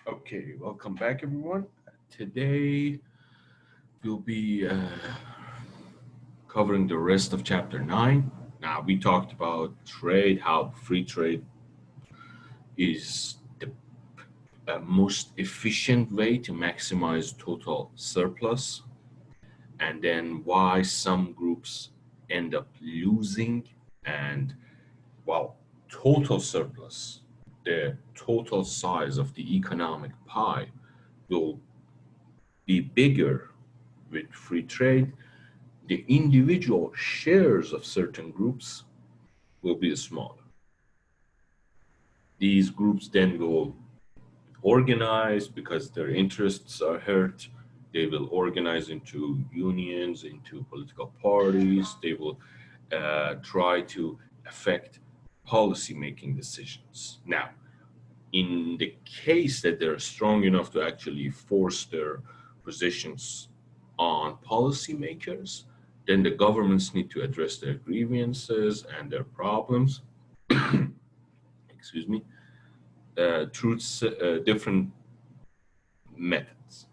Okay, welcome back, everyone. Today we'll be covering the rest of chapter 9. Now, we talked about trade, how free trade is the most efficient way to maximize total surplus, and then why some groups end up losing, and well, total surplus, the total size of the economic pie will be bigger with free trade. The individual shares of certain groups will be smaller. These groups then will organize because their interests are hurt. They will organize into unions, into political parties. They will try to affect policy making decisions. Now, in the case that they're strong enough to actually force their positions on policymakers, then the governments need to address their grievances and their problems, excuse me, through different methods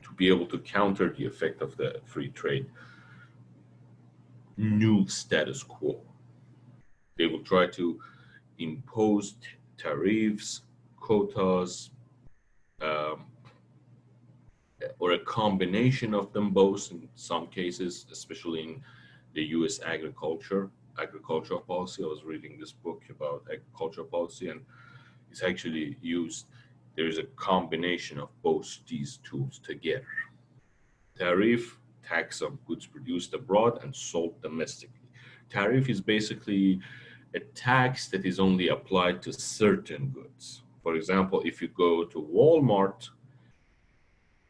to be able to counter the effect of the free trade new status quo. They will try to impose tariffs, quotas, um, or a combination of them both in some cases, especially in the US agricultural policy. I was reading this book about agricultural policy, and it's actually used. There is a combination of both these tools together. Tariff, tax on goods produced abroad and sold domestically. Tariff is basically a tax that is only applied to certain goods. For example, if you go to Walmart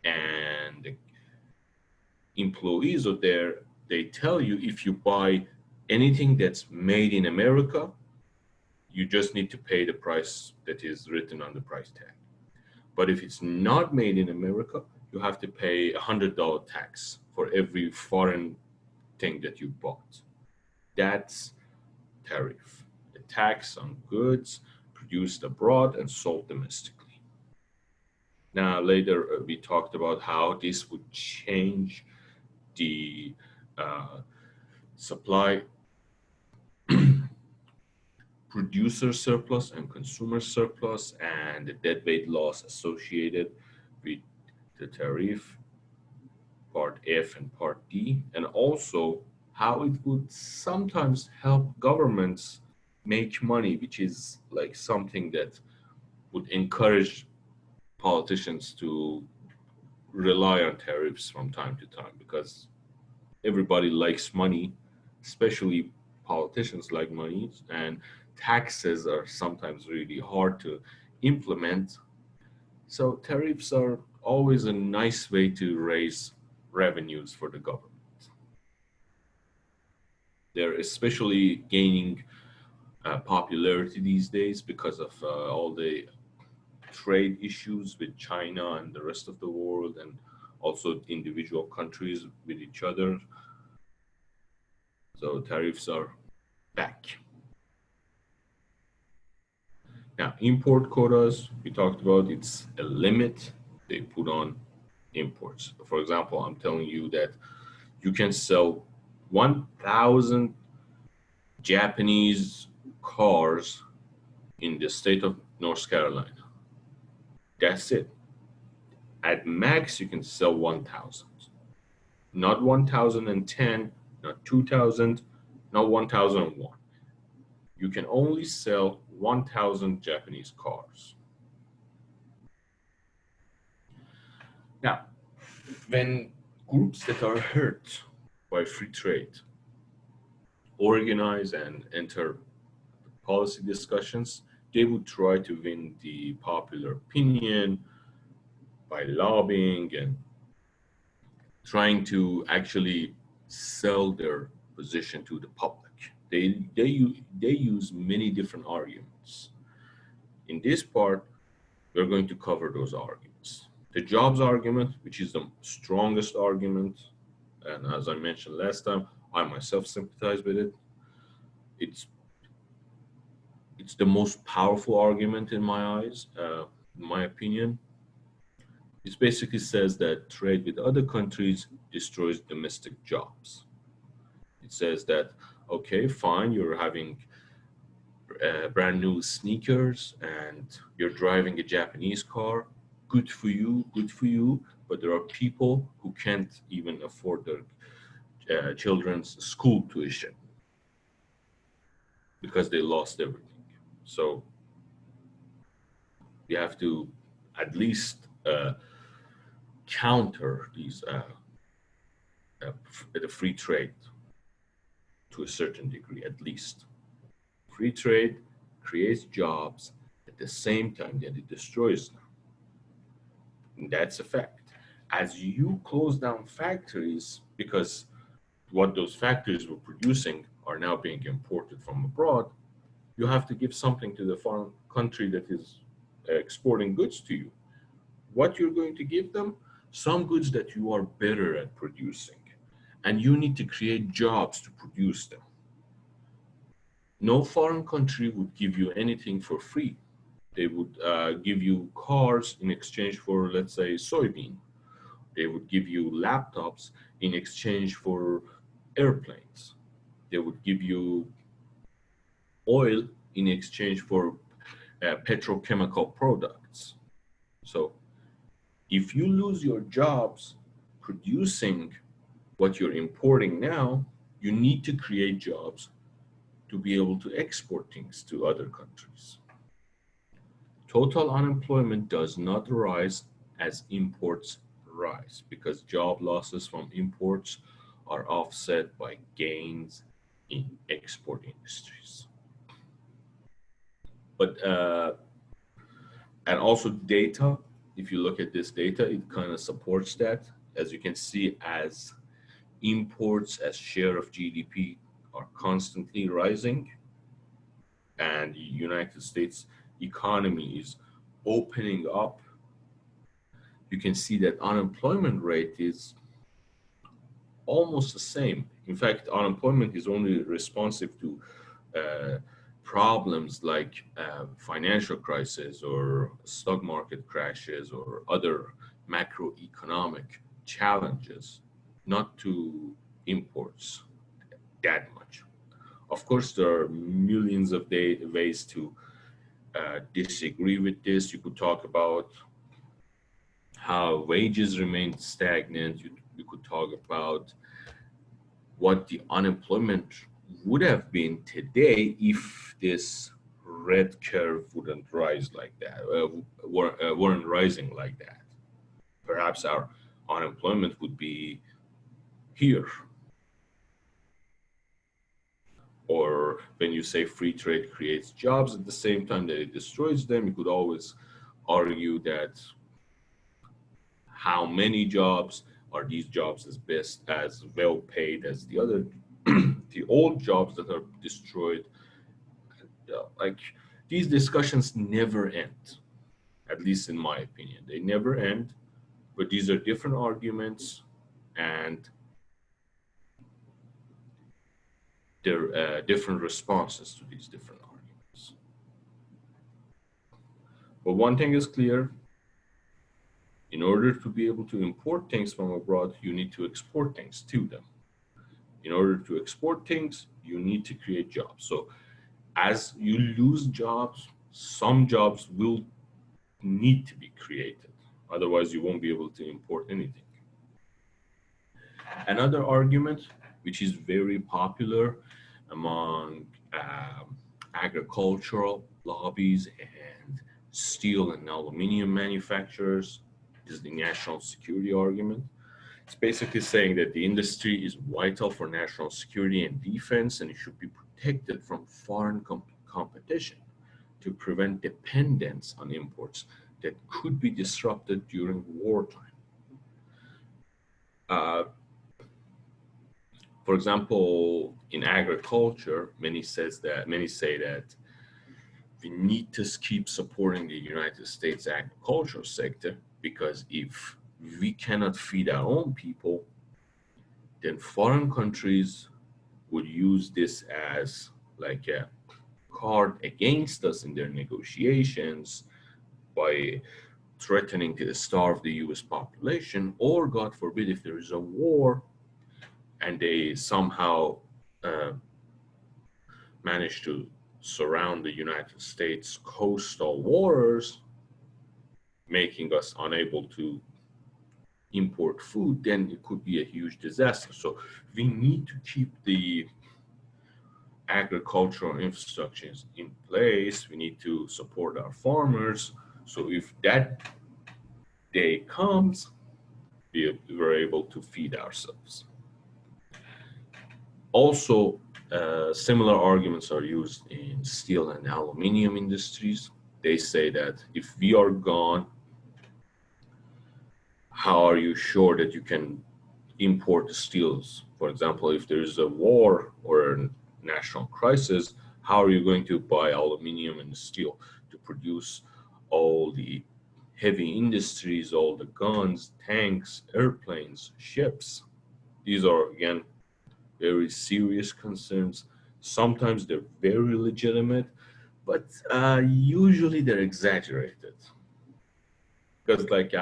and the employees are there, they tell you if you buy anything that's made in America, you just need to pay the price that is written on the price tag. But if it's not made in America, you have to pay $100 tax for every foreign thing that you bought. That's tariff, a tax on goods produced abroad and sold domestically. Now, later we talked about how this would change the uh, supply producer surplus and consumer surplus and the deadweight loss associated with the tariff, part F and part D, and also how it would sometimes help governments make money, which is like something that would encourage politicians to rely on tariffs from time to time because everybody likes money, especially politicians like money, and taxes are sometimes really hard to implement. So tariffs are always a nice way to raise revenues for the government. They're especially gaining popularity these days because of all the trade issues with China and the rest of the world, and also individual countries with each other. So tariffs are back. Now, import quotas, we talked about, it's a limit they put on imports. For example, I'm telling you that you can sell 1,000 Japanese cars in the state of North Carolina. That's it. At max, you can sell 1,000. Not 1,010, not 2,000, not 1,001. You can only sell 1,000 Japanese cars. Now, when groups that are hurt by free trade organize and enter policy discussions, they would try to win the popular opinion by lobbying and trying to actually sell their position to the public. They use many different arguments. In this part, we're going to cover those arguments. The jobs argument, which is the strongest argument, and as I mentioned last time, I myself sympathize with it. It's it's the most powerful argument in my eyes. in my opinion. It basically says that trade with other countries destroys domestic jobs. It says that, okay, fine, you're having brand new sneakers and you're driving a Japanese car. Good for you. But there are people who can't even afford their children's school tuition because they lost everything. So we have to at least counter these the free trade to a certain degree, at least. Free trade creates jobs at the same time that it destroys them. And that's a fact. As you close down factories, because what those factories were producing are now being imported from abroad, you have to give something to the foreign country that is exporting goods to you. What you're going to give them? Some goods that you are better at producing. And you need to create jobs to produce them. No foreign country would give you anything for free. They would give you cars in exchange for, let's say, soybean. They would give you laptops in exchange for airplanes. They would give you oil in exchange for petrochemical products. So if you lose your jobs producing what you're importing now, you need to create jobs to be able to export things to other countries. Total unemployment does not rise as imports rise because job losses from imports are offset by gains in export industries. But and also data, if you look at this data, it kind of supports that. As you can see, as imports as share of GDP are constantly rising, and the United States economy is opening up, you can see that unemployment rate is almost the same. In fact, unemployment is only responsive to uh, problems like financial crisis or stock market crashes or other macroeconomic challenges, not to imports that much. Of course, there are millions of ways to disagree with this. You could talk about how wages remain stagnant. You could talk about what the unemployment would have been today if this red curve wouldn't rise like that, weren't rising like that. Perhaps our unemployment would be here. Or when you say free trade creates jobs at the same time that it destroys them, you could always argue that how many jobs are these jobs as well paid as the other the old jobs that are destroyed. Like these discussions never end, at least in my opinion. They never end, but these are different arguments and there are different responses to these different arguments. But one thing is clear: in order to be able to import things from abroad, you need to export things to them. In order to export things, you need to create jobs. So as you lose jobs, some jobs will need to be created. Otherwise, you won't be able to import anything. Another argument, which is very popular among agricultural lobbies and steel and aluminum manufacturers, is the national security argument. It's basically saying that the industry is vital for national security and defense, and it should be protected from foreign competition to prevent dependence on imports that could be disrupted during wartime. Uh, for example, in agriculture, many say that we need to keep supporting the United States agricultural sector because if we cannot feed our own people, then foreign countries would use this as like a card against us in their negotiations, by threatening to starve the US population, or God forbid, if there is a war and they somehow uh, manage to surround the United States coastal waters, making us unable to import food, then it could be a huge disaster. So we need to keep the agricultural infrastructures in place. We need to support our farmers. So if that day comes, we're able to feed ourselves. Also, similar arguments are used in steel and aluminum industries. They say that if we are gone, how are you sure that you can import the steels? For example, if there is a war or a national crisis, how are you going to buy aluminum and steel to produce all the heavy industries, all the guns, tanks, airplanes, ships? These are, again, very serious concerns. Sometimes they're very legitimate, but usually they're exaggerated because, like,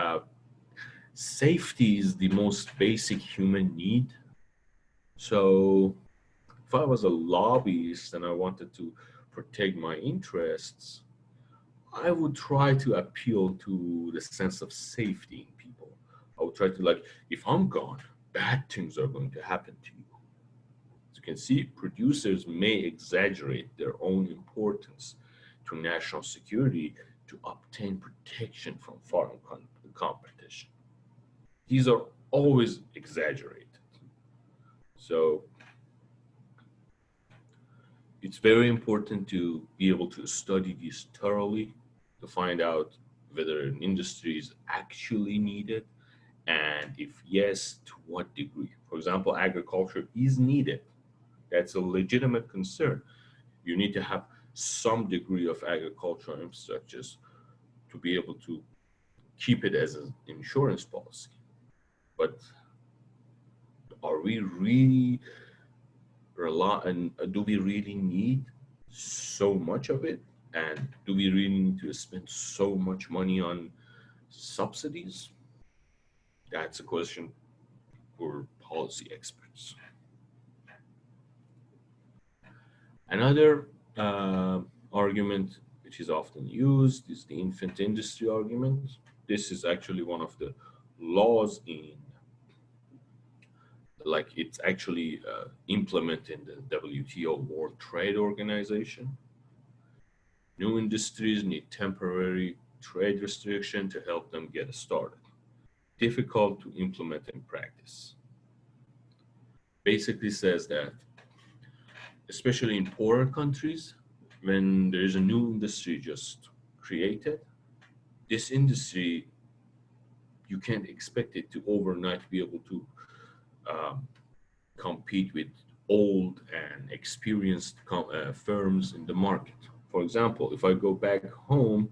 safety is the most basic human need. So, if I was a lobbyist and I wanted to protect my interests, I would try to appeal to the sense of safety in people. I would try to, like, if I'm gone, bad things are going to happen to you. As you can see, producers may exaggerate their own importance to national security to obtain protection from foreign competition. These are always exaggerated. So it's very important to be able to study these thoroughly to find out whether an industry is actually needed, and if yes, to what degree. For example, agriculture is needed. That's a legitimate concern. You need to have some degree of agricultural infrastructures to be able to keep it as an insurance policy. But are we really rely and do we really need so much of it? And do we really need to spend so much money on subsidies? That's a question for policy experts. Another argument which is often used is the infant industry argument. This is actually one of the laws in, like, it's actually implemented in the WTO, World Trade Organization. New industries need temporary trade restriction to help them get started. Difficult to implement in practice. Basically says that, especially in poorer countries, when there is a new industry just created, this industry, you can't expect it to overnight be able to um, compete with old and experienced firms in the market. For example, if I go back home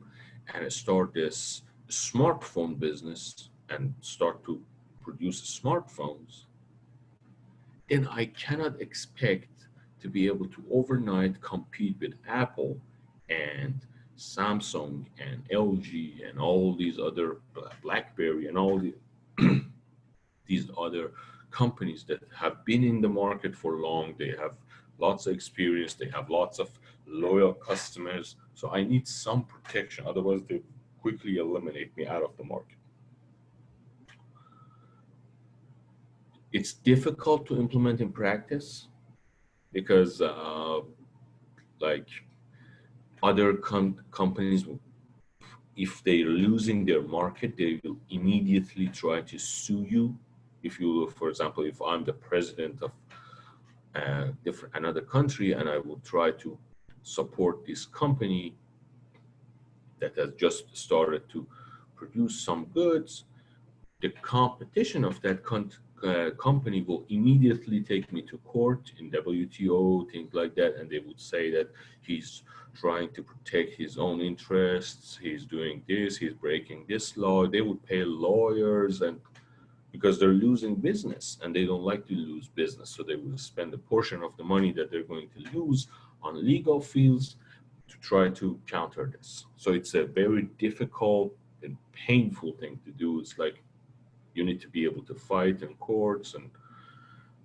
and I start this smartphone business and start to produce smartphones, then I cannot expect to be able to overnight compete with Apple and Samsung and LG and all these other, BlackBerry and all these other companies that have been in the market for long. They have lots of experience, they have lots of loyal customers. So I need some protection, otherwise they quickly eliminate me out of the market. It's difficult to implement in practice because like other companies, if they're losing their market, they will immediately try to sue you. If you, for example, if I'm the president of different another country and I will try to support this company that has just started to produce some goods, the competition of that company will immediately take me to court in WTO, things like that, and they would say that he's trying to protect his own interests, he's doing this, he's breaking this law. They would pay lawyers, and because they're losing business and they don't like to lose business, so they will spend a portion of the money that they're going to lose on legal fees. to try to counter this. So it's a very difficult and painful thing to do. It's like you need to be able to fight in courts and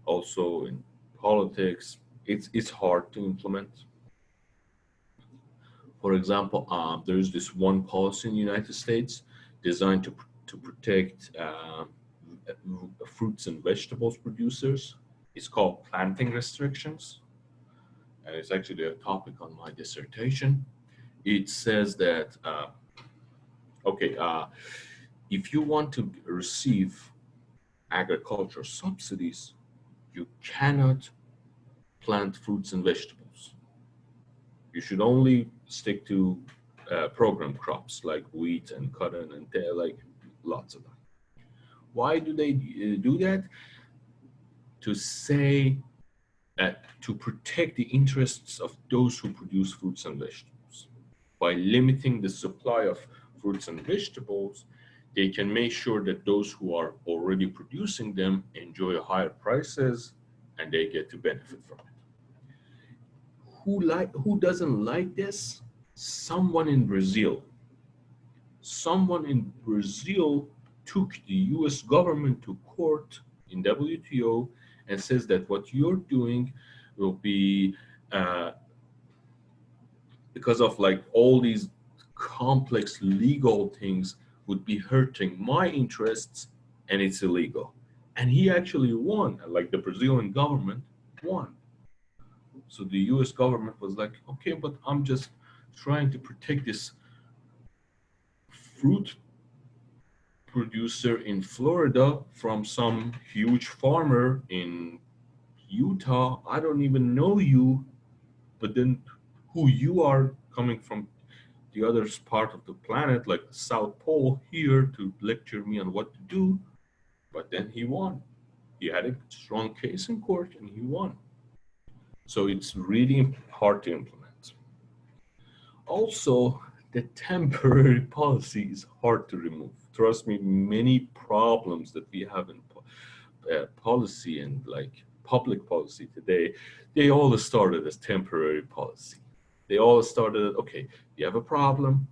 also in politics. It's hard to implement. For example, there's this one policy in the United States designed to protect fruits and vegetables producers. It's called planting restrictions, and it's actually a topic on my dissertation. It says that okay, if you want to receive agriculture subsidies, you cannot plant fruits and vegetables. You should only stick to program crops like wheat and cotton and like lots of them. Why do they do that? To say to protect the interests of those who produce fruits and vegetables. By limiting the supply of fruits and vegetables, they can make sure that those who are already producing them enjoy higher prices and they get to benefit from it. Who doesn't like this? Someone in Brazil. Someone in Brazil took the US government to court in WTO and says that what you're doing will be because of like all these complex legal things would be hurting my interests and it's illegal. And he actually won, like the Brazilian government won. So the US government was like, okay, but I'm just trying to protect this fruit producer in Florida from some huge farmer in Utah. I don't even know you, but then who you are coming from the other part of the planet, like the South Pole, here to lecture me on what to do. But then he won. He had a strong case in court and he won. So it's really hard to implement. Also, the temporary policy is hard to remove. Trust me, many problems that we have in policy and like public policy today, they all started as temporary policy. They all started, okay, you have a problem.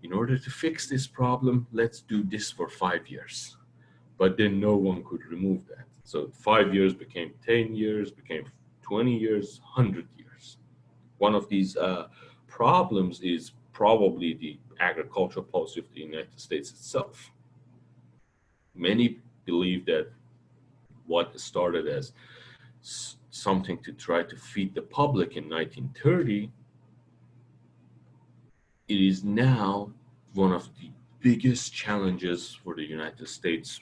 In order to fix this problem, let's do this for 5 years. But then no one could remove that. So 5 years became 10 years, became 20 years, 100 years. One of these problems is probably the agricultural policy of the United States itself. Many believe that what started as something to try to feed the public in 1930, it is now one of the biggest challenges for the United States,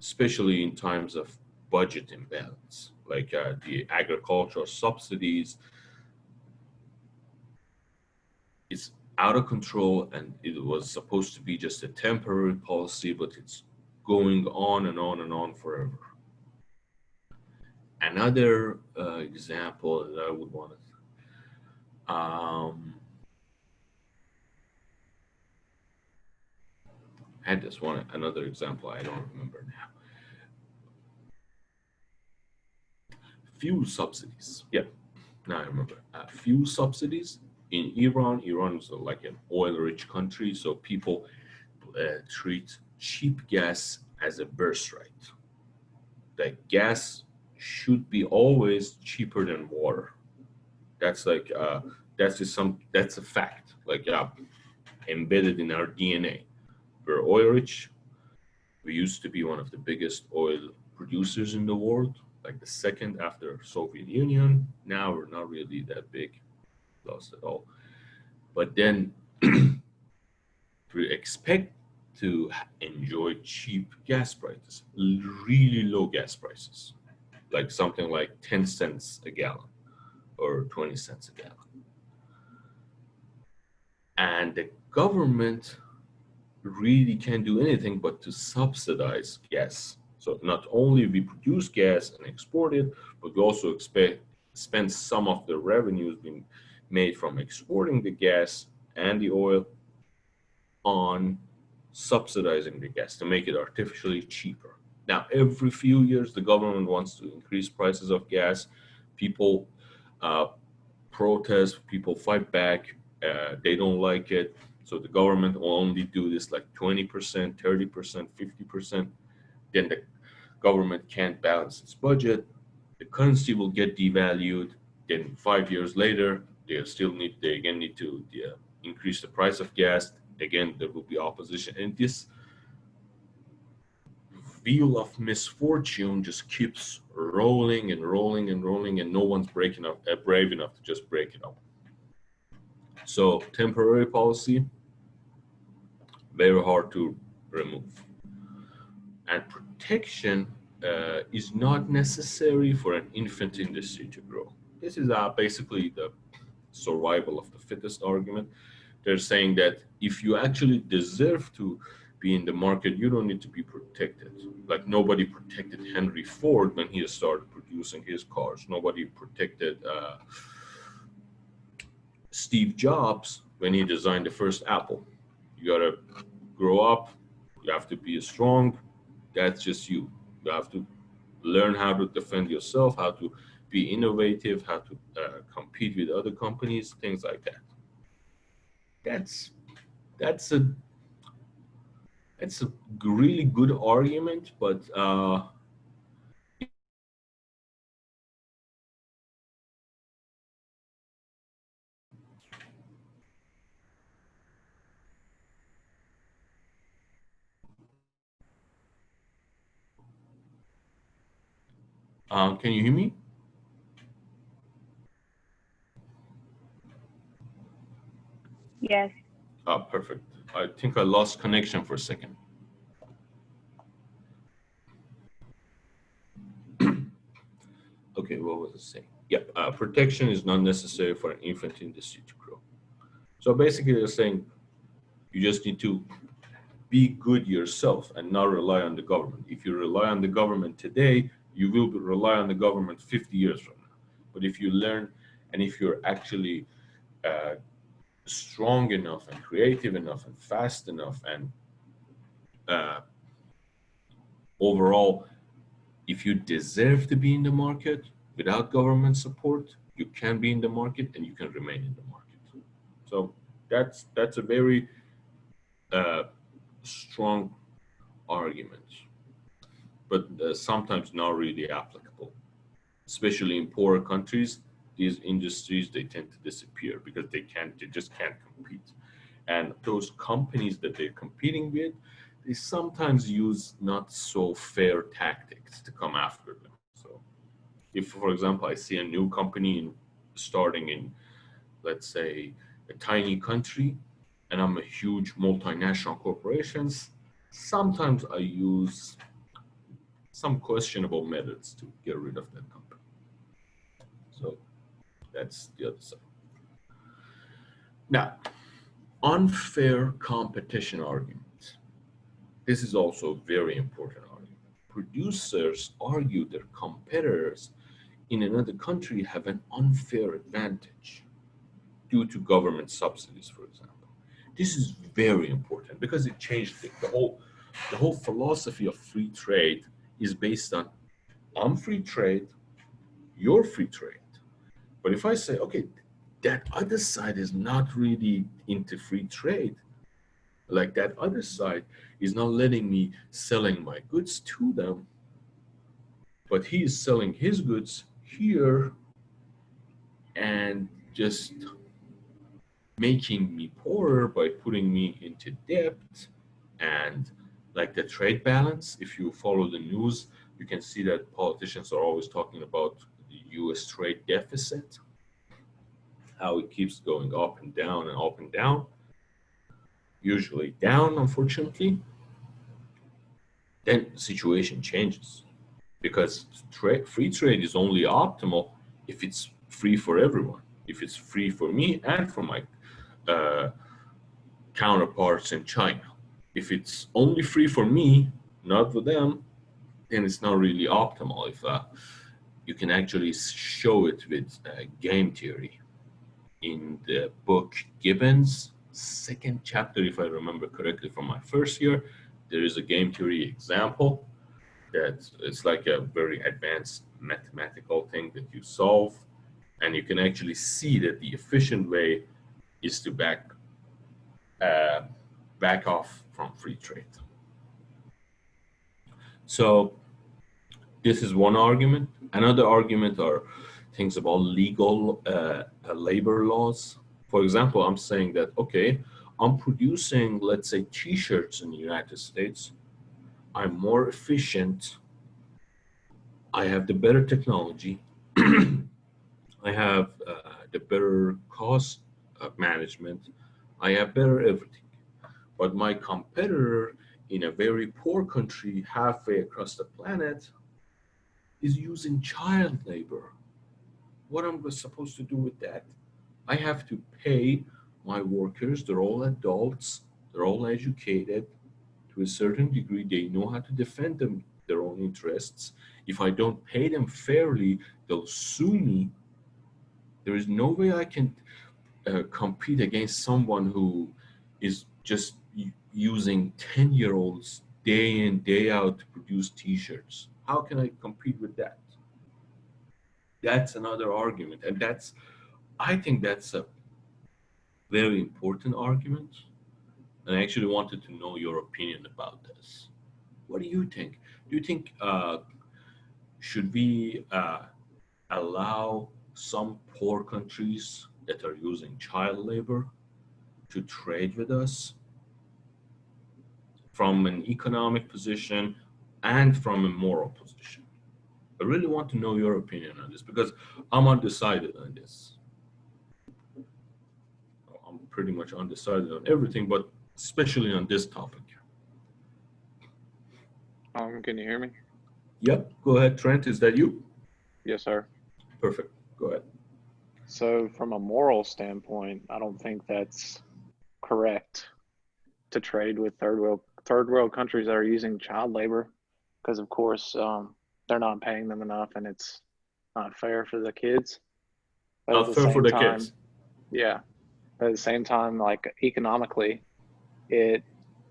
especially in times of budget imbalance, like the agricultural subsidies. It's out of control, and it was supposed to be just a temporary policy, but it's going on and on and on forever. Another example that I would want to, I had this one, another example, I don't remember now. Fuel subsidies. Yeah, now I remember. Fuel subsidies in Iran. Iran is like an oil-rich country, so people treat cheap gas as a birthright. That gas should be always cheaper than water. That's like that's a fact. Like embedded in our DNA. We're oil-rich. We used to be one of the biggest oil producers in the world, like the second after Soviet Union. Now we're not really that big, lost at all. But then we expect to enjoy cheap gas prices, really low gas prices, like something like 10 cents a gallon or 20 cents a gallon. And the government really can't do anything but to subsidize gas. So not only we produce gas and export it, but we also expect spend some of the revenues being made from exporting the gas and the oil on subsidizing the gas to make it artificially cheaper. Now, every few years, the government wants to increase prices of gas. People protest, people fight back. They don't like it. So the government will only do this like 20%, 30%, 50%. Then the government can't balance its budget. The currency will get devalued. Then 5 years later, they again need to increase the price of gas. Again, there will be opposition. And this wheel of misfortune just keeps rolling and rolling and rolling, and no one's brave enough to just break it up. So temporary policy, very hard to remove. And protection is not necessary for an infant industry to grow. This is basically the survival of the fittest argument. They're saying that if you actually deserve to be in the market, you don't need to be protected. Like nobody protected Henry Ford when he started producing his cars. Nobody protected Steve Jobs when he designed the first Apple. You gotta grow up. You have to be strong. That's just you. You have to learn how to defend yourself, how to be innovative, how to compete with other companies, things like that. That's that's a that's a really good argument, but can you hear me? Yes. Perfect. I think I lost connection for a second. Okay, what was I saying? Yeah, protection is not necessary for an infant industry to grow. So basically, they're saying you just need to be good yourself and not rely on the government. If you rely on the government today, you will rely on the government 50 years from now. But if you learn and if you're actually uh, strong enough and creative enough and fast enough and uh, overall, if you deserve to be in the market without government support, you can be in the market and you can remain in the market. So that's a very uh, strong argument, but sometimes not really applicable. Especially in poorer countries, these industries they tend to disappear because they just can't compete. And those companies that they're competing with, they sometimes use not so fair tactics to come after them. So if, for example, I see a new company starting in, let's say, a tiny country, and I'm a huge multinational corporations, sometimes I use some questionable methods to get rid of that company. So that's the other side. Now, unfair competition argument. This is also a very important argument. Producers argue their competitors in another country have an unfair advantage due to government subsidies, for example. This is very important because it changed the whole philosophy of free trade is based on I'm free trade, you're free trade. But if I say, okay, that other side is not really into free trade, like that other side is not letting me selling my goods to them, but he is selling his goods here and just making me poorer by putting me into debt and like the trade balance. If you follow the news, you can see that politicians are always talking about the US trade deficit, how it keeps going up and down and up and down, usually down, unfortunately. Then the situation changes because free trade is only optimal if it's free for everyone, if it's free for me and for my uh, counterparts in China. If it's only free for me, not for them, then it's not really optimal. If you can actually show it with game theory in the book Gibbons, second chapter, if I remember correctly, from my first year, there is a game theory example that it's like a very advanced mathematical thing that you solve, and you can actually see that the efficient way is to uh, back off from free trade. So this is one argument. Another argument are things about legal labor laws. For example, I'm saying that, okay, I'm producing, let's say, t-shirts in the United States. I'm more efficient. I have the better technology. I have the better cost management. I have better everything. But my competitor in a very poor country halfway across the planet is using child labor. What am I supposed to do with that? I have to pay my workers. They're all adults. They're all educated. To a certain degree, they know how to defend their own interests. If I don't pay them fairly, they'll sue me. There is no way I can compete against someone who is just using 10-year-olds day in, day out to produce t-shirts. How can I compete with that? That's another argument. And I think that's a very important argument. And I actually wanted to know your opinion about this. What do you think? Do you think should we allow some poor countries that are using child labor to trade with us from an economic position and from a moral position? I really want to know your opinion on this because I'm undecided on this. I'm pretty much undecided on everything, but especially on this topic. Can you hear me? Yep, go ahead, Trent. Is that you? Yes, sir. Perfect. Go ahead. So from a moral standpoint, I don't think that's correct to trade with third world countries that are using child labor, because of course they're not paying them enough, and it's not fair for the kids. But at Not the fair for same the time, kids. yeah. But at the same time, like economically, it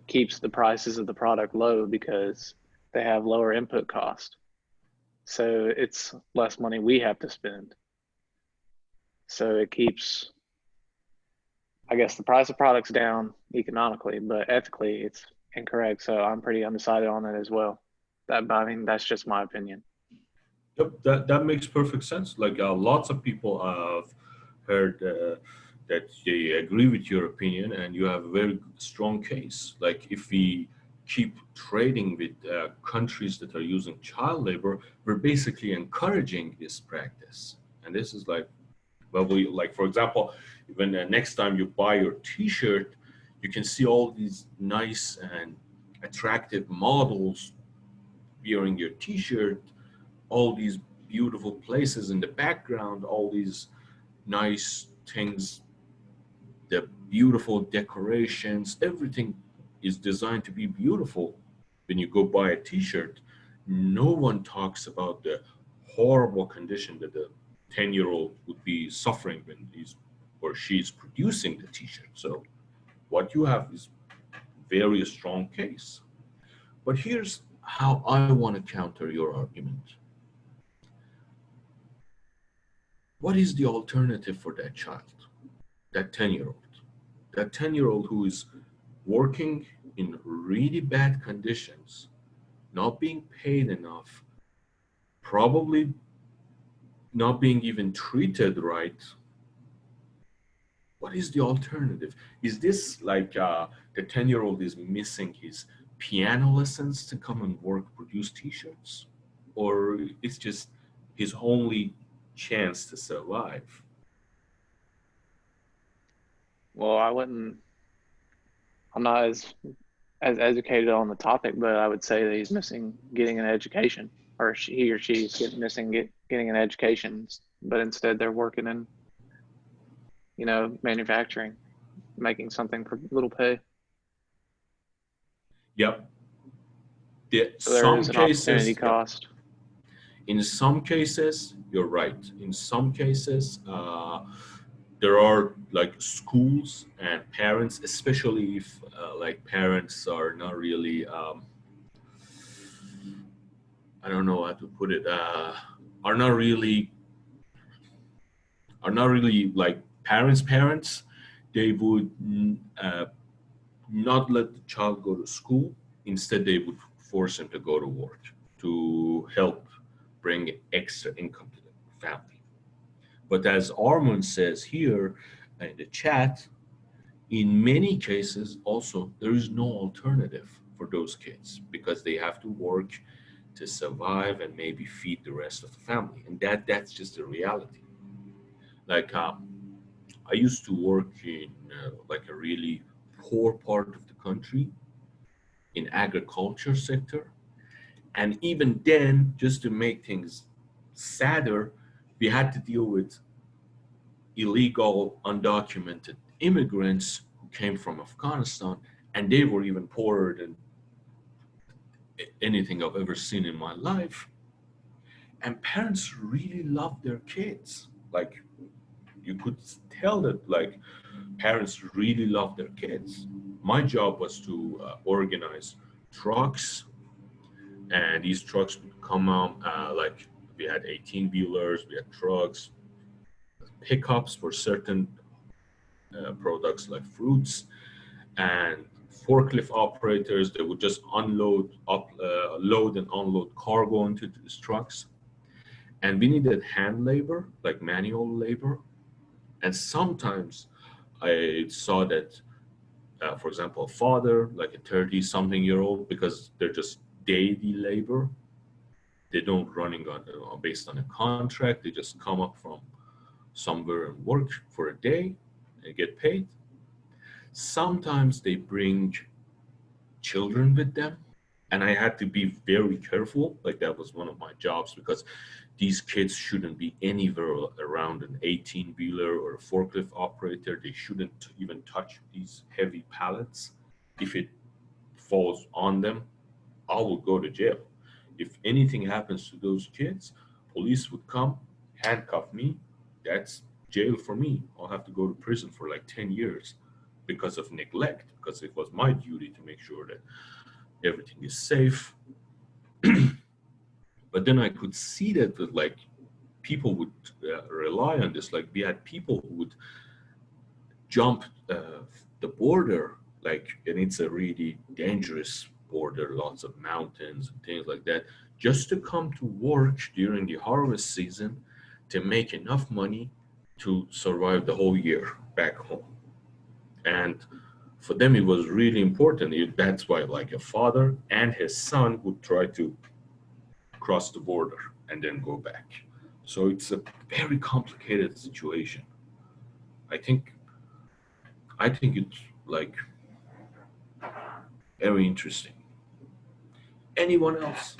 keeps the prices of the product low because they have lower input cost. So it's less money we have to spend. So it keeps, I guess, the price of products down economically, but ethically it's incorrect. So I'm pretty undecided on it as well. I mean, that's just my opinion. Yep, that makes perfect sense. Like lots of people have heard that they agree with your opinion, and you have a very strong case. Like if we keep trading with countries that are using child labor, we're basically encouraging this practice. And this is like, well, we like, for example, when next time you buy your T-shirt, you can see all these nice and attractive models wearing your T-shirt, all these beautiful places in the background, all these nice things, the beautiful decorations, everything is designed to be beautiful. When you go buy a t-shirt, no one talks about the horrible condition that the 10-year-old would be suffering when he's or she's producing the t-shirt. So what you have is very strong case. But here's how I want to counter your argument. What is the alternative for that child, that 10-year-old? That 10-year-old who is working in really bad conditions, not being paid enough, probably not being even treated right. What is the alternative? Is this like the 10-year-old is missing his piano lessons to come and work, produce t-shirts? Or it's just his only chance to survive? Well, I'm not as educated on the topic, but I would say that he's missing getting an education, or he or she's getting an education, but instead they're working in, manufacturing, making something for little pay. Yep. So there Some is an opportunity cases, yep. cost. In some cases, you're right. In some cases, there are like schools and parents, especially if like parents are not really, I don't know how to put it, are not really like parents. they would not let the child go to school. Instead, they would force him to go to work to help bring extra income to the family. But as Armand says here in the chat, in many cases, also, there is no alternative for those kids because they have to work to survive and maybe feed the rest of the family. And that's just the reality. Like, I used to work in like a really poor part of the country in agriculture sector. And even then, just to make things sadder, we had to deal with illegal, undocumented immigrants who came from Afghanistan, and they were even poorer than anything I've ever seen in my life. And parents really loved their kids. Like, you could tell that, like, parents really loved their kids. My job was to organize trucks, and these trucks would come out like we had 18 wheelers, we had trucks, pickups for certain products like fruits, and forklift operators. They would just load and unload cargo into these trucks. And we needed hand labor, like manual labor. And sometimes I saw that, for example, a father, like a 30-something-year-old, because they're just daily labor, they don't running on based on a contract. They just come up from somewhere and work for a day and get paid. Sometimes they bring children with them, and I had to be very careful. Like, that was one of my jobs because these kids shouldn't be anywhere around an 18-wheeler or a forklift operator. They shouldn't even touch these heavy pallets. If it falls on them, I will go to jail. If anything happens to those kids, police would come, handcuff me. That's jail for me. I'll have to go to prison for like 10 years because of neglect, because it was my duty to make sure that everything is safe. But then I could see that like people would rely on this. Like, we had people who would jump the border, like, and it's a really dangerous border, lots of mountains and things like that, just to come to work during the harvest season to make enough money to survive the whole year back home. And for them, it was really important. That's why, like, a father and his son would try to cross the border and then go back. So it's a very complicated situation. I think it's like very interesting. Anyone else?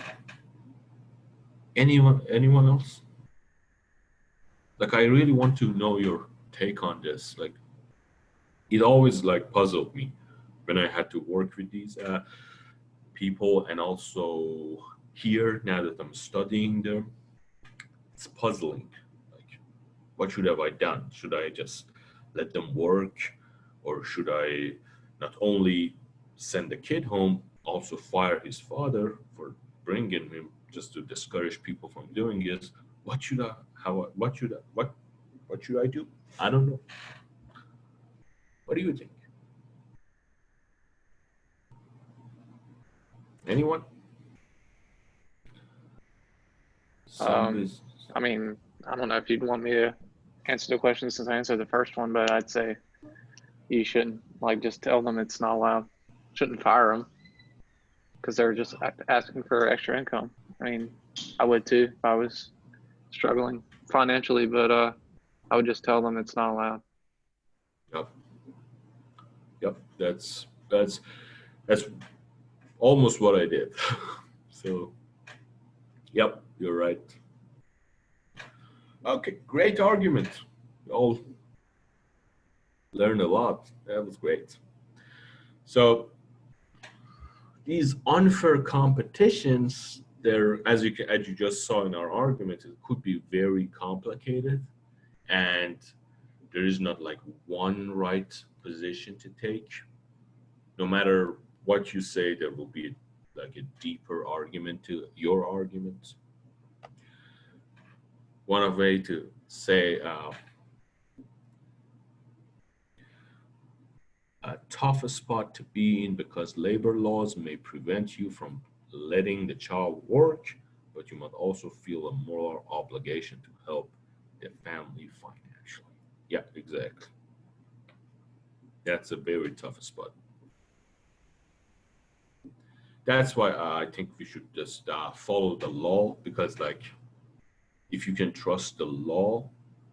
Anyone else? Like, I really want to know your take on this. Like, it always like puzzled me when I had to work with these people, and also here now that I'm studying them, it's puzzling. Like, what should have I done? Should I just let them work, or should I not only send the kid home, also fire his father for bringing him, just to discourage people from doing this? What should I? How? What should I? What should I do? I don't know. What do you think? Anyone? I mean, I don't know if you'd want me to answer the question since I answered the first one, but I'd say you shouldn't, like, just tell them it's not allowed. Shouldn't fire them because they're just asking for extra income. I mean, I would too if I was struggling financially, but I would just tell them it's not allowed. Yep. Yep. That's almost what I did. So, yep, you're right. Okay, great argument. We all learned a lot. That was great. So, these unfair competitions, they're, as you just saw in our argument, it could be very complicated, and there is not like one right position to take. No matter what you say, there will be like a deeper argument to your argument. One way to say a tough spot to be in because labor laws may prevent you from letting the child work, but you must also feel a moral obligation to help the family financially. Yeah, exactly. That's a very tough spot. That's why I think we should just follow the law because, like, if you can trust the law,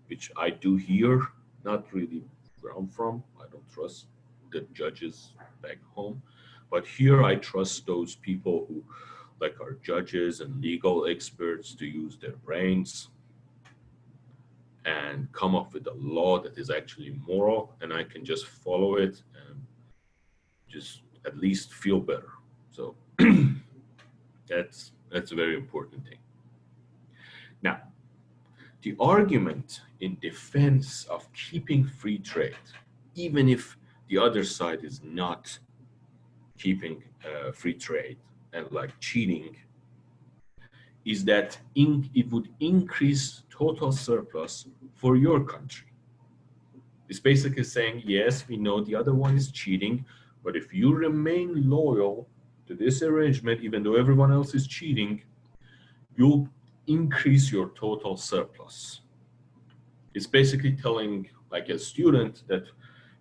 which I do here, not really where I'm from, I don't trust the judges back home, but here I trust those people who, like, are judges and legal experts to use their brains and come up with a law that is actually moral, and I can just follow it and just at least feel better. So that's a very important thing. Now, the argument in defense of keeping free trade, even if the other side is not keeping free trade and like cheating, is that it would increase total surplus for your country. It's basically saying, yes, we know the other one is cheating, but if you remain loyal to this arrangement, even though everyone else is cheating, you'll increase your total surplus. It's basically telling like a student that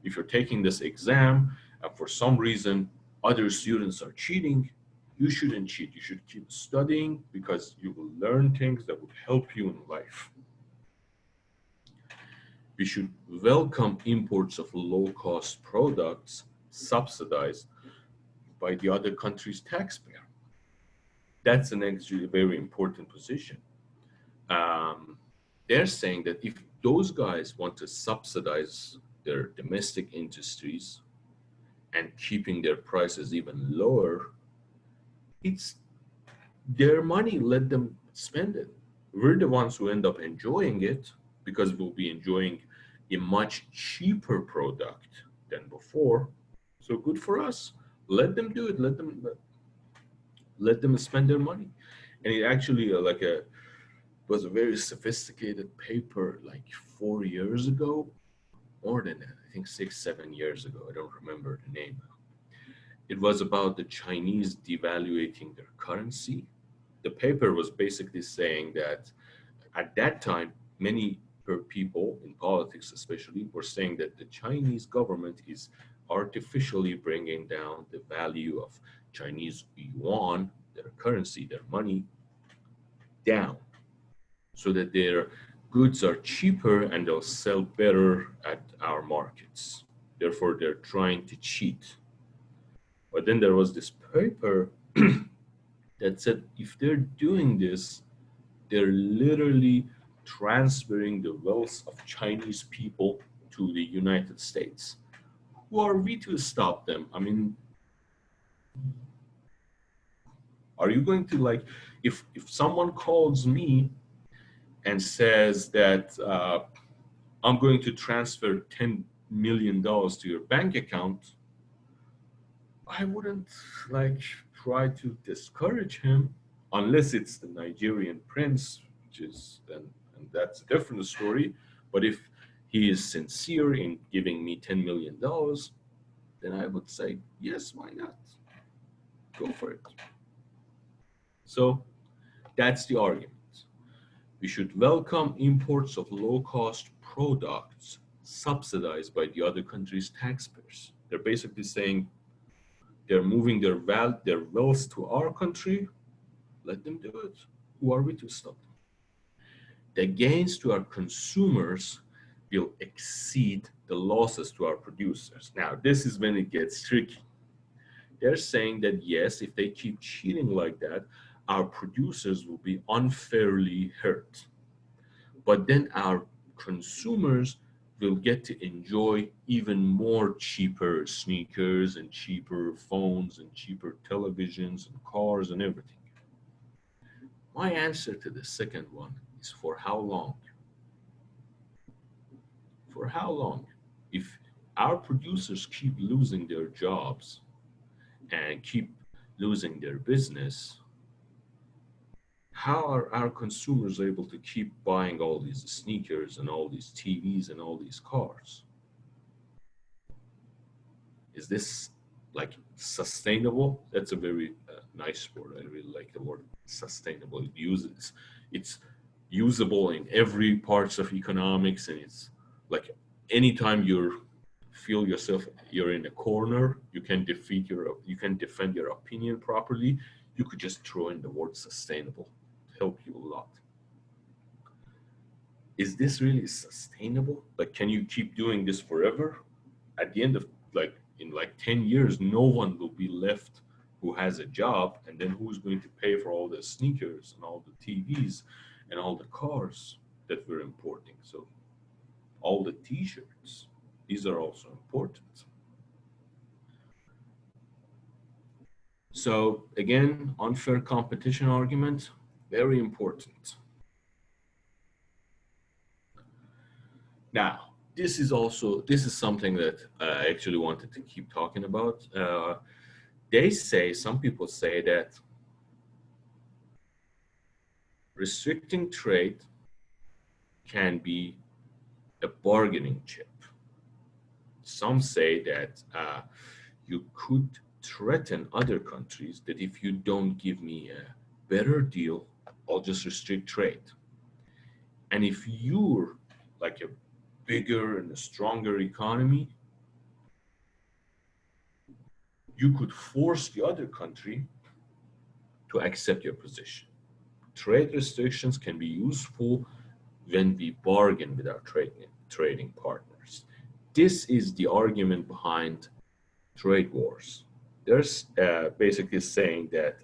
if you're taking this exam and for some reason other students are cheating, you shouldn't cheat. You should keep studying because you will learn things that would help you in life. We should welcome imports of low-cost products subsidized by the other country's taxpayer. That's an actually very important position. They're saying that if those guys want to subsidize their domestic industries and keeping their prices even lower, it's their money, let them spend it. We're the ones who end up enjoying it because we'll be enjoying a much cheaper product than before. So good for us. Let them do it. Let them spend their money. And it actually was a very sophisticated paper like 4 years ago, more than that, I think 6, 7 years ago. I don't remember the name. It was about the Chinese devaluating their currency. The paper was basically saying that at that time, many people in politics especially were saying that the Chinese government is artificially bringing down the value of Chinese yuan, their currency, their money, down so that their goods are cheaper and they'll sell better at our markets. Therefore, they're trying to cheat. But then there was this paper that said if they're doing this, they're literally transferring the wealth of Chinese people to the United States. Who are we to stop them? I mean, are you going to like, if someone calls me and says that I'm going to transfer $10 million to your bank account, I wouldn't like try to discourage him unless it's the Nigerian prince, which is then, and that's a different story. But if he is sincere in giving me $10 million, then I would say, yes, why not? Go for it. So that's the argument. We should welcome imports of low-cost products subsidized by the other country's taxpayers. They're basically saying they're moving their wealth to our country. Let them do it. Who are we to stop them? The gains to our consumers will exceed the losses to our producers. Now, this is when it gets tricky. They're saying that yes, if they keep cheating like that, our producers will be unfairly hurt. But then our consumers will get to enjoy even more cheaper sneakers and cheaper phones and cheaper televisions and cars and everything. My answer to the second one is for how long? For how long? If our producers keep losing their jobs and keep losing their business, how are our consumers able to keep buying all these sneakers and all these TVs and all these cars? is this like sustainable? That's a very nice word. I really like the word sustainable. It's usable in every parts of economics, and it's like anytime you feel yourself you're in a corner, you can defend your opinion properly. You could just throw in the word sustainable, help you a lot. Is this really sustainable? Like, can you keep doing this forever? At the end of like in like 10 years, no one will be left who has a job, and then who's going to pay for all the sneakers and all the TVs and all the cars that we're importing? So all the t-shirts, these are also important. So again, unfair competition argument, very important. Now, this is something that I actually wanted to keep talking about. Some people say that restricting trade can be a bargaining chip. Some say that you could threaten other countries that if you don't give me a better deal, I'll just restrict trade. And if you're like a bigger and a stronger economy, you could force the other country to accept your position. Trade restrictions can be useful when we bargain with our trading partners. This is the argument behind trade wars. There's basically saying that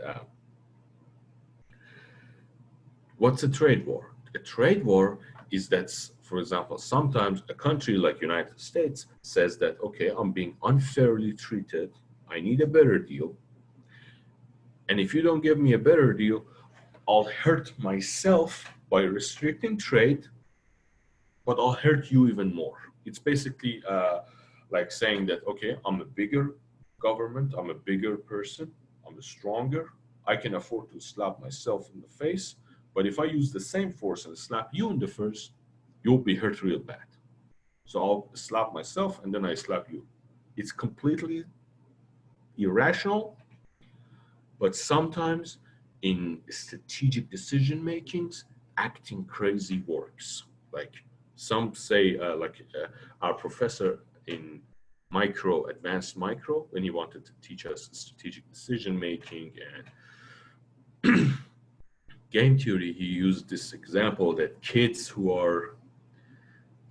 what's a trade war? A trade war is that, for example, sometimes a country like United States says that, okay, I'm being unfairly treated. I need a better deal. And if you don't give me a better deal, I'll hurt myself by restricting trade, but I'll hurt you even more. It's basically like saying that, okay, I'm a bigger government, I'm a bigger person, I'm a stronger, I can afford to slap myself in the face, but if I use the same force and slap you in the face, you'll be hurt real bad. So I'll slap myself and then I slap you. It's completely irrational, but sometimes in strategic decision makings, acting crazy works. Like some say, our professor in advanced micro, when he wanted to teach us strategic decision making and game theory, he used this example that kids who are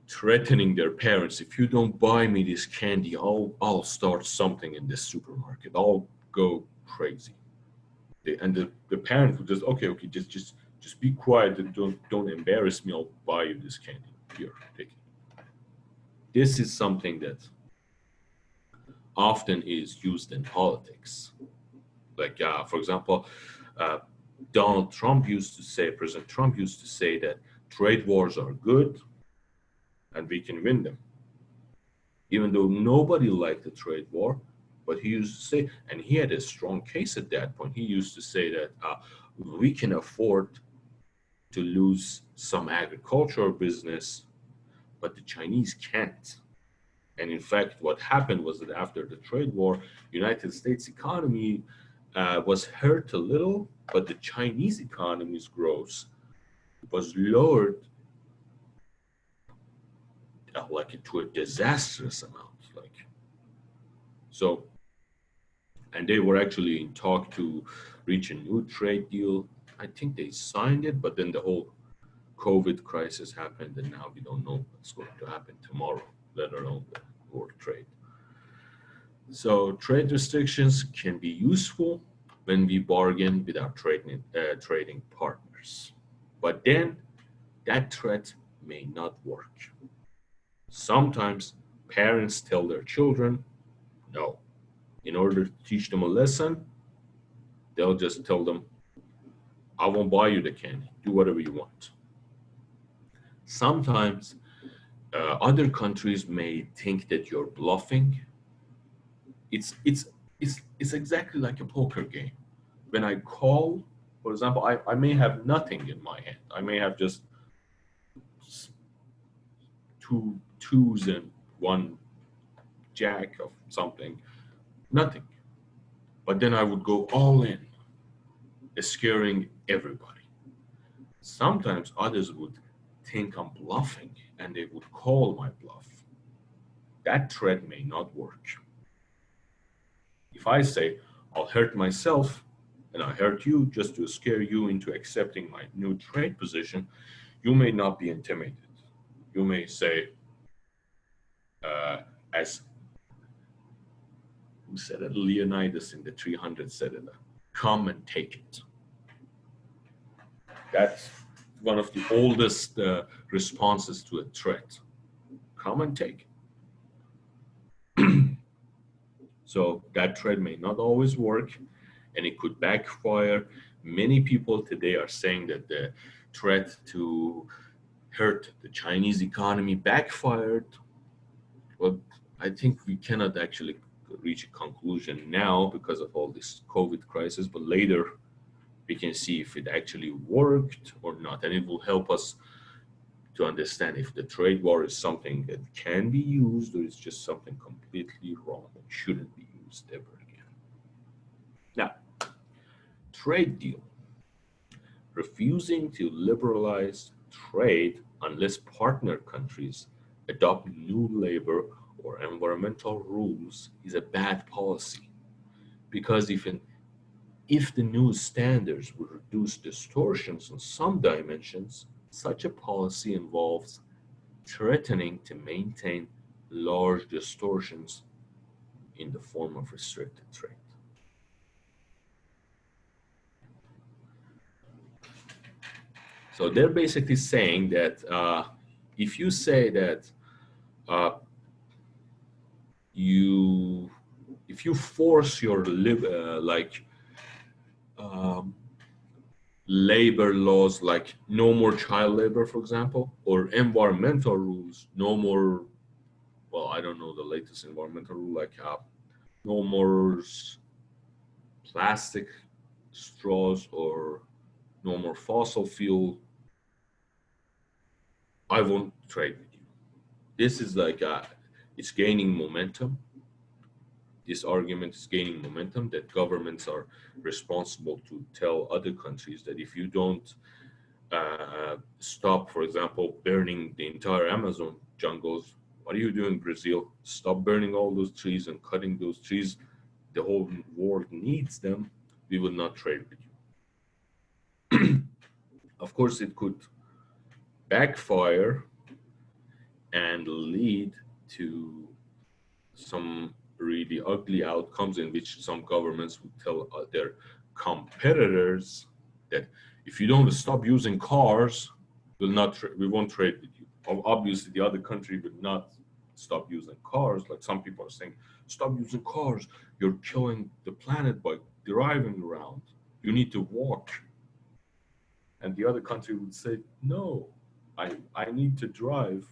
threatening their parents, if you don't buy me this candy, I'll start something in this supermarket. I'll go crazy. And the parent would just, okay, just be quiet and don't embarrass me. I'll buy you this candy. Here, take it. This is something that often is used in politics. Like, for example, President Trump used to say that trade wars are good and we can win them. Even though nobody liked the trade war, but he used to say, and he had a strong case at that point, he used to say that we can afford to lose some agricultural business, but the Chinese can't. And in fact, what happened was that after the trade war, United States economy was hurt a little, but the Chinese economy's growth was lowered to a disastrous amount. So, and they were actually in talk to reach a new trade deal. I think they signed it, but then the whole COVID crisis happened, and now we don't know what's going to happen tomorrow, let alone the world trade. So trade restrictions can be useful when we bargain with our trading partners, but then that threat may not work. Sometimes parents tell their children, no. In order to teach them a lesson, they'll just tell them, I won't buy you the candy. Do whatever you want. Sometimes other countries may think that you're bluffing. It's exactly like a poker game. When I call, for example, I may have nothing in my hand. I may have just two twos and one jack of something, Nothing. But then I would go all in, scaring everybody. Sometimes others would think I'm bluffing and they would call my bluff. That threat may not work. If I say, I'll hurt myself and I hurt you just to scare you into accepting my new trade position, you may not be intimidated. You may say, as who said it? Leonidas in the 300 said it, come and take it. That's one of the oldest responses to a threat. Come and take it. So that threat may not always work and it could backfire. Many people today are saying that the threat to hurt the Chinese economy backfired. Well, I think we cannot actually reach a conclusion now because of all this COVID crisis, but later we can see if it actually worked or not. And it will help us to understand if the trade war is something that can be used or it's just something completely wrong and shouldn't be used ever again. Now, trade deal. Refusing to liberalize trade unless partner countries adopt new labor or environmental rules is a bad policy. Because if the new standards would reduce distortions in some dimensions, such a policy involves threatening to maintain large distortions in the form of restricted trade. So they're basically saying that if you say that if you force your labor laws, like no more child labor, for example, or environmental rules, no more, well, I don't know the latest environmental rule, like no more plastic straws or no more fossil fuel, I won't trade with you. This is like, it's gaining momentum. This argument is gaining momentum that governments are responsible to tell other countries that if you don't stop, for example, burning the entire Amazon jungles, what are you doing, Brazil? Stop burning all those trees and cutting those trees. The whole world needs them. We will not trade with you. Of course, it could backfire and lead to some really ugly outcomes in which some governments would tell their competitors that if you don't stop using cars, we won't trade with you. Obviously, the other country would not stop using cars. Like some people are saying, stop using cars. You're killing the planet by driving around. You need to walk. And the other country would say, no, I need to drive.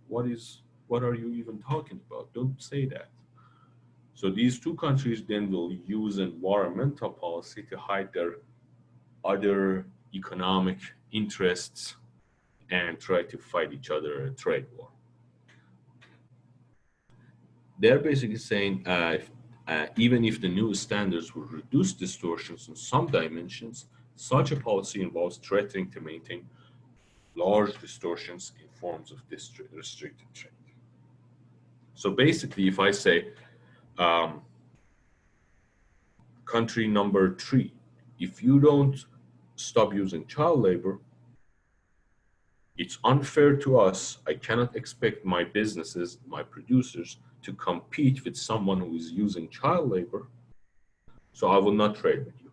What are you even talking about? Don't say that. So these two countries then will use environmental policy to hide their other economic interests and try to fight each other in a trade war. They're basically saying even if the new standards will reduce distortions in some dimensions, such a policy involves threatening to maintain large distortions in forms of restricted trade. So basically, if I say country number 3, if you don't stop using child labor, it's unfair to us. I cannot expect my businesses, my producers, to compete with someone who is using child labor, so I will not trade with you.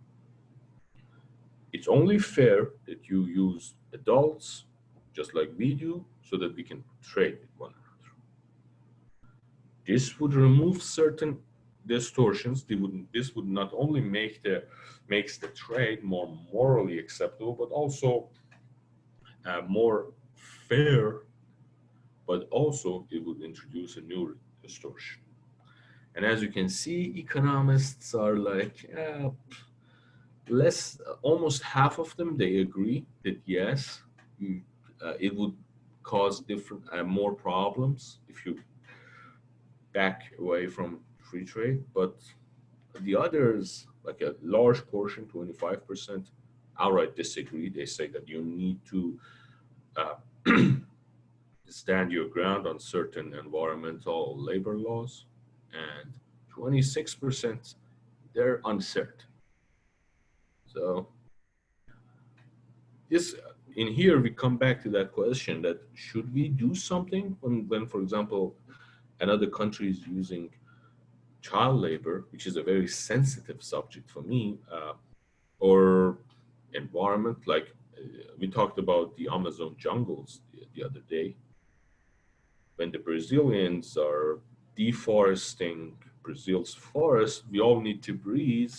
It's only fair that you use adults, just like we do, so that we can trade with one another. This would remove certain distortions. This would not only makes the trade more morally acceptable, but also more fair, but also it would introduce a new distortion. And as you can see, economists are like, almost half of them, they agree that yes, it would cause more problems if you back away from free trade, but the others, like a large portion, 25%, outright disagree. They say that you need to uh, stand your ground on certain environmental or labor laws, and 26% they're uncertain. So this in here we come back to that question that should we do something when for example another country is using child labor, which is a very sensitive subject for me, or environment like we talked about the Amazon jungles the other day. When the Brazilians are deforesting Brazil's forest, we all need to breathe,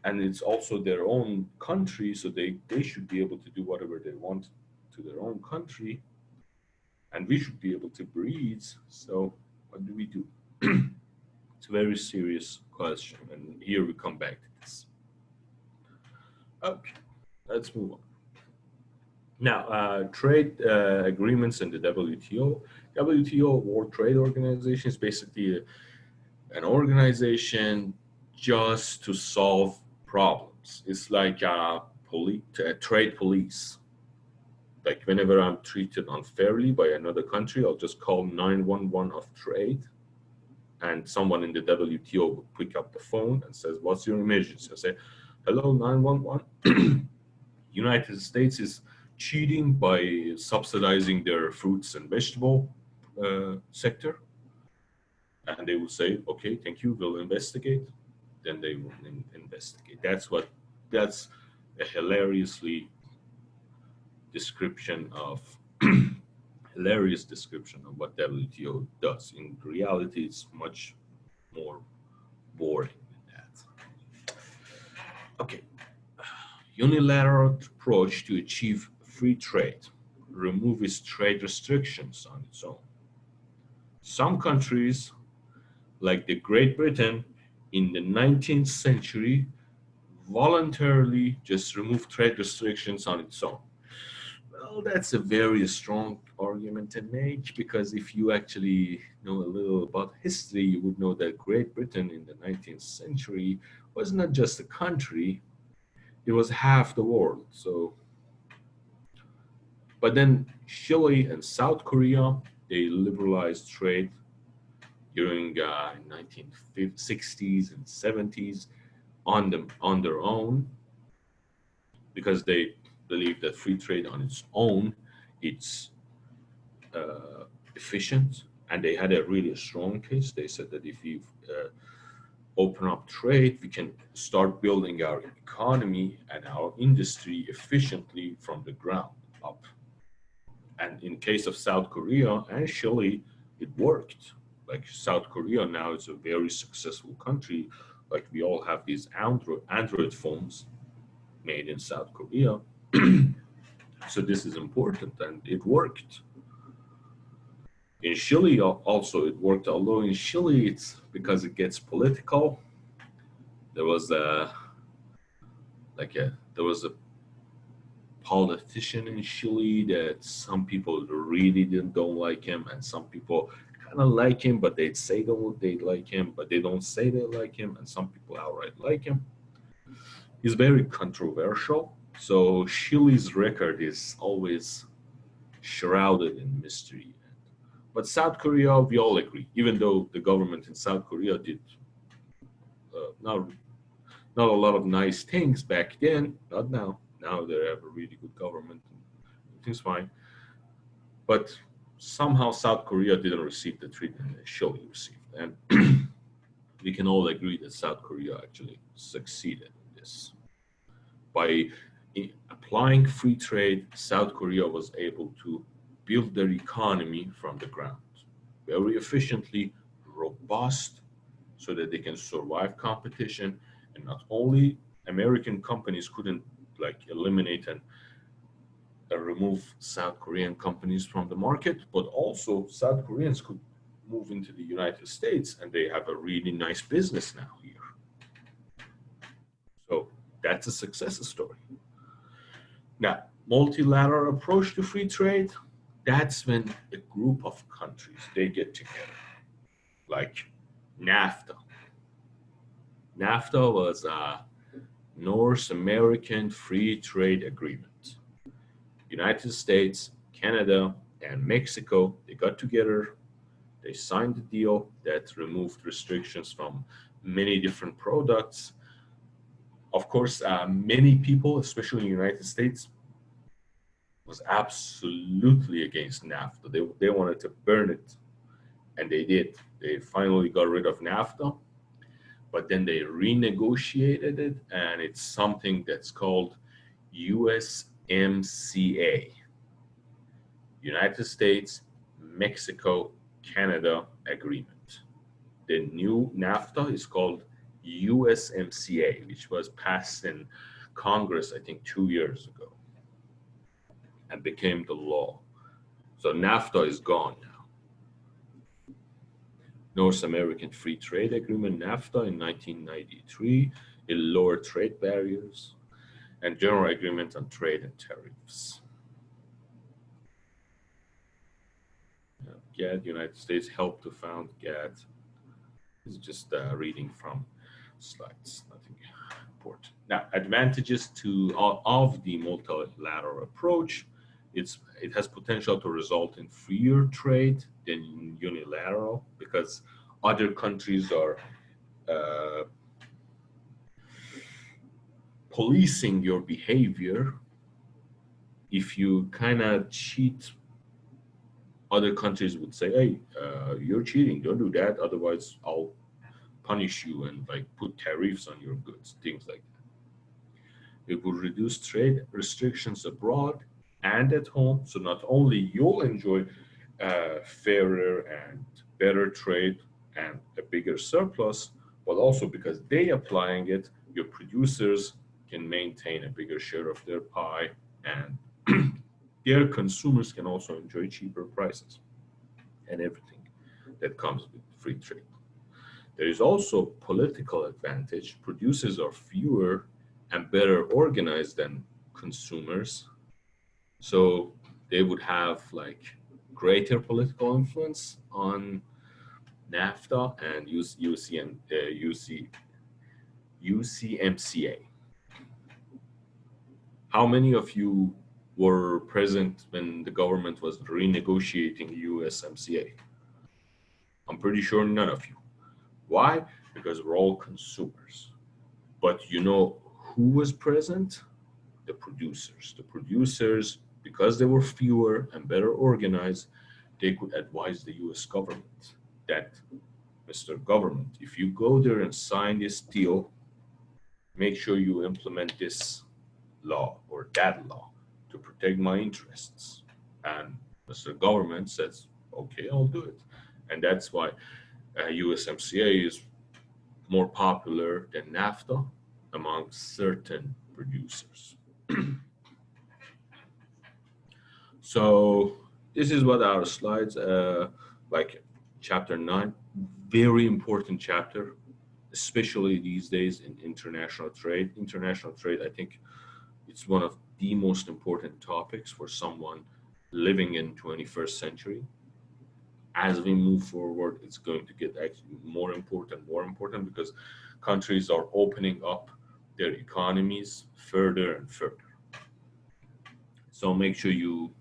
and it's also their own country, so they should be able to do whatever they want to their own country, and we should be able to breathe. So what do we do? It's a very serious question, and here we come back to this. Okay, let's move on. Now, trade agreements in the WTO. WTO, World Trade Organization, is basically an organization just to solve problems. It's like a trade police. Like whenever I'm treated unfairly by another country, I'll just call 911 of trade, and someone in the WTO will pick up the phone and says, "What's your emergency?" I say, "Hello, 911. United States is cheating by subsidizing their fruits and vegetable sector." And they will say, "Okay, thank you, we'll investigate." Then they will investigate. That's a hilariously description of hilarious description of what WTO does. In reality, it's much more boring than that. Okay. Unilateral approach to achieve free trade, remove its trade restrictions on its own. Some countries, like the Great Britain in the 19th century, voluntarily just removed trade restrictions on its own. Well, that's a very strong argument to make, because if you actually know a little about history, you would know that Great Britain in the 19th century was not just a country, it was half the world. So, but then Chile and South Korea, they liberalized trade during 1960s and 70s on their own, because they believe that free trade on its own, it's efficient, and they had a really strong case. They said that if you open up trade, we can start building our economy and our industry efficiently from the ground up. And in case of South Korea and Chile, it worked. Like South Korea now is a very successful country. Like we all have these Android phones made in South Korea. So this is important, and it worked. In Chile also it worked, although in Chile it's because it gets political. There was a politician in Chile that some people really don't like him, and some people kind of like him, but they'd say they like him, but they don't say they like him, and some people outright like him. He's very controversial. So Chile's record is always shrouded in mystery. But South Korea, we all agree, even though the government in South Korea did not a lot of nice things back then, not now. Now they have a really good government, and everything's fine. But somehow South Korea didn't receive the treatment that Chile received. And we can all agree that South Korea actually succeeded in this. By applying free trade, South Korea was able to build their economy from the ground very efficiently, robust, so that they can survive competition. And not only American companies couldn't like eliminate and remove South Korean companies from the market, but also South Koreans could move into the United States, and they have a really nice business now here. So that's a success story. Now, multilateral approach to free trade, that's when a group of countries, they get together. Like NAFTA. NAFTA was a North American Free Trade Agreement. United States, Canada, and Mexico, they got together, they signed a deal that removed restrictions from many different products. Of course, many people, especially in the United States, was absolutely against NAFTA. They wanted to burn it, and they did. They finally got rid of NAFTA, but then they renegotiated it, and it's something that's called USMCA, United States, Mexico, Canada Agreement. The new NAFTA is called USMCA, which was passed in Congress, I think, 2 years ago, and became the law. So NAFTA is gone now. North American Free Trade Agreement, NAFTA, in 1993, it lowered trade barriers and general agreement on trade and tariffs. GATT, United States helped to found GATT. It's just reading from slides, nothing important. Now, advantages of the multilateral approach. It has potential to result in freer trade than unilateral because other countries are policing your behavior. If you kind of cheat, other countries would say, hey, you're cheating, don't do that, otherwise I'll punish you and like put tariffs on your goods, things like that. It would reduce trade restrictions abroad and at home, so not only you'll enjoy fairer and better trade and a bigger surplus, but also because they applying it, your producers can maintain a bigger share of their pie, and their consumers can also enjoy cheaper prices and everything that comes with free trade. There is also political advantage. Producers are fewer and better organized than consumers, so they would have like greater political influence on NAFTA and UCMCA. How many of you were present when the government was renegotiating USMCA? I'm pretty sure none of you. Why? Because we're all consumers. But you know who was present? The producers. The producers, because they were fewer and better organized, they could advise the US government that, Mr. Government, if you go there and sign this deal, make sure you implement this law or that law to protect my interests. And Mr. Government says, okay, I'll do it. And that's why USMCA is more popular than NAFTA among certain producers. So this is what our slides, like chapter 9, very important chapter, especially these days in international trade. International trade, I think it's one of the most important topics for someone living in 21st century. As we move forward, it's going to get actually more important because countries are opening up their economies further and further. So make sure you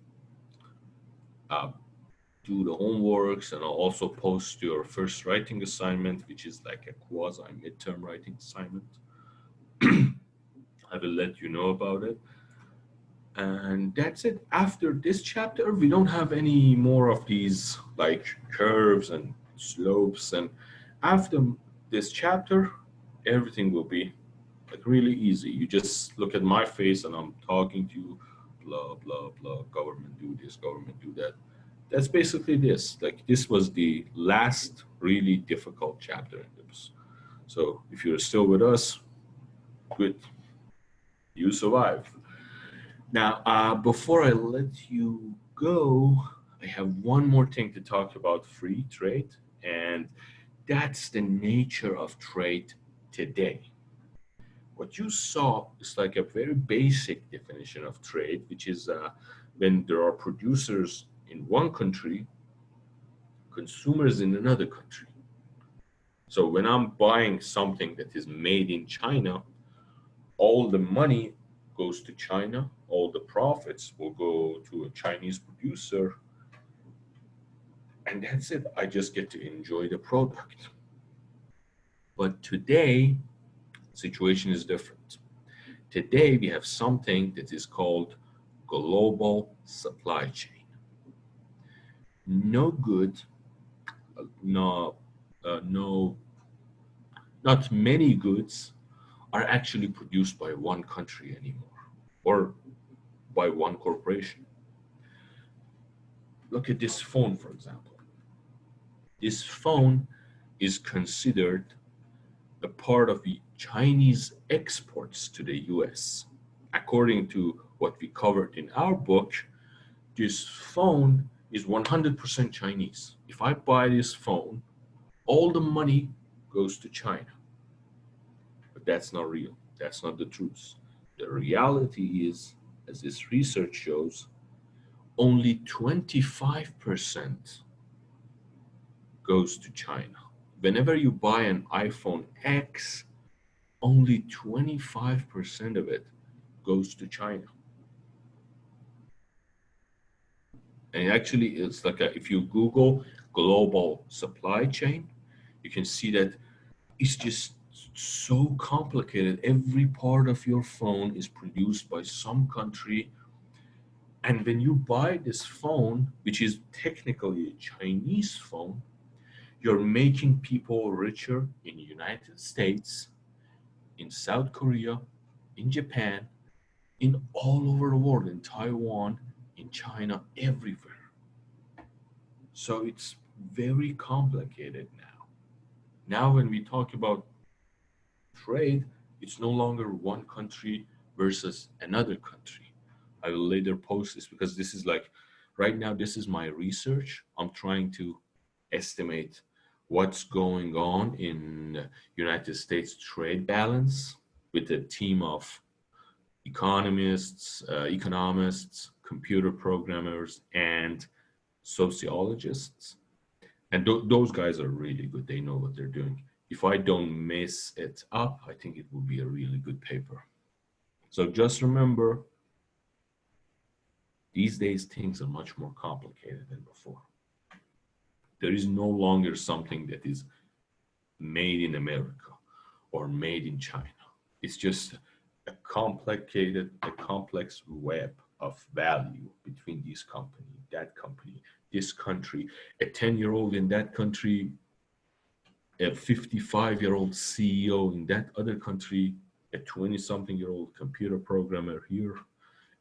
do the homeworks, and I'll also post your first writing assignment, which is like a quasi midterm writing assignment. I will let you know about it. And that's it. After this chapter, we don't have any more of these like curves and slopes. And after this chapter, everything will be like really easy. You just look at my face and I'm talking to you, blah, blah, blah, government do this, government do that. That's basically this. Like this was the last really difficult chapter in this. So if you're still with us, good, you survived. Now, before I let you go, I have one more thing to talk about free trade, and that's the nature of trade today. What you saw is like a very basic definition of trade, which is when there are producers in one country, consumers in another country. So when I'm buying something that is made in China, all the money goes to China, all the profits will go to a Chinese producer, and that's it. I just get to enjoy the product. But today, situation is different. Today, we have something that is called global supply chain. No good, no, no, not many goods are actually produced by one country anymore or by one corporation. Look at this phone, for example. This phone is considered a part of the Chinese exports to the US. According to what we covered in our book, this phone is 100% Chinese. If I buy this phone, all the money goes to China. But that's not real. That's not the truth. The reality is, as this research shows, only 25% goes to China. Whenever you buy an iPhone X, only 25% of it goes to China. And actually, it's like if you Google global supply chain, you can see that it's just so complicated. Every part of your phone is produced by some country. And when you buy this phone, which is technically a Chinese phone, you're making people richer in the United States, in South Korea, in Japan, in all over the world, in Taiwan, in China, everywhere. So it's very complicated now. Now, when we talk about trade, it's no longer one country versus another country. I will later post this because this is like, right now, this is my research. I'm trying to estimate what's going on in United States trade balance with a team of economists, computer programmers, and sociologists. And those guys are really good. They know what they're doing. If I don't mess it up, I think it will be a really good paper. So just remember, these days things are much more complicated than before. There is no longer something that is made in America or made in China. It's just a complex web of value between this company, that company, this country, a 10-year-old in that country, a 55-year-old CEO in that other country, a 20-something-year-old computer programmer here,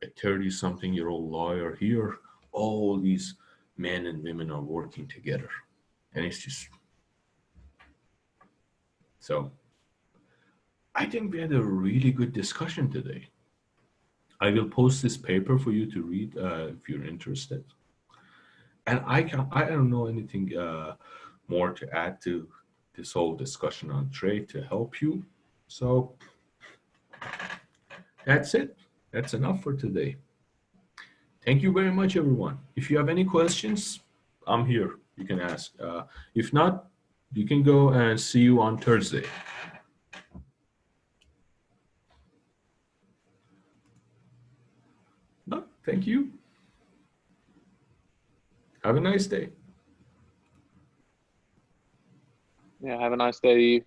a 30-something-year-old lawyer here. All these men and women are working together. And it's just, so I think we had a really good discussion today. I will post this paper for you to read if you're interested. And I don't know anything more to add to this whole discussion on trade to help you. So that's it. That's enough for today. Thank you very much, everyone. If you have any questions, I'm here. You can ask. If not, you can go and see you on Thursday. No, thank you. Have a nice day. Yeah, have a nice day to you.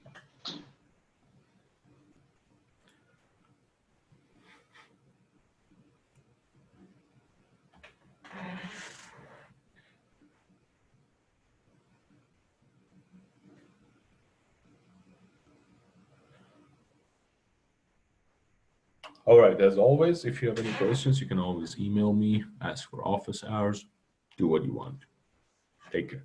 All right, as always, if you have any questions, you can always email me, ask for office hours, do what you want. Take care.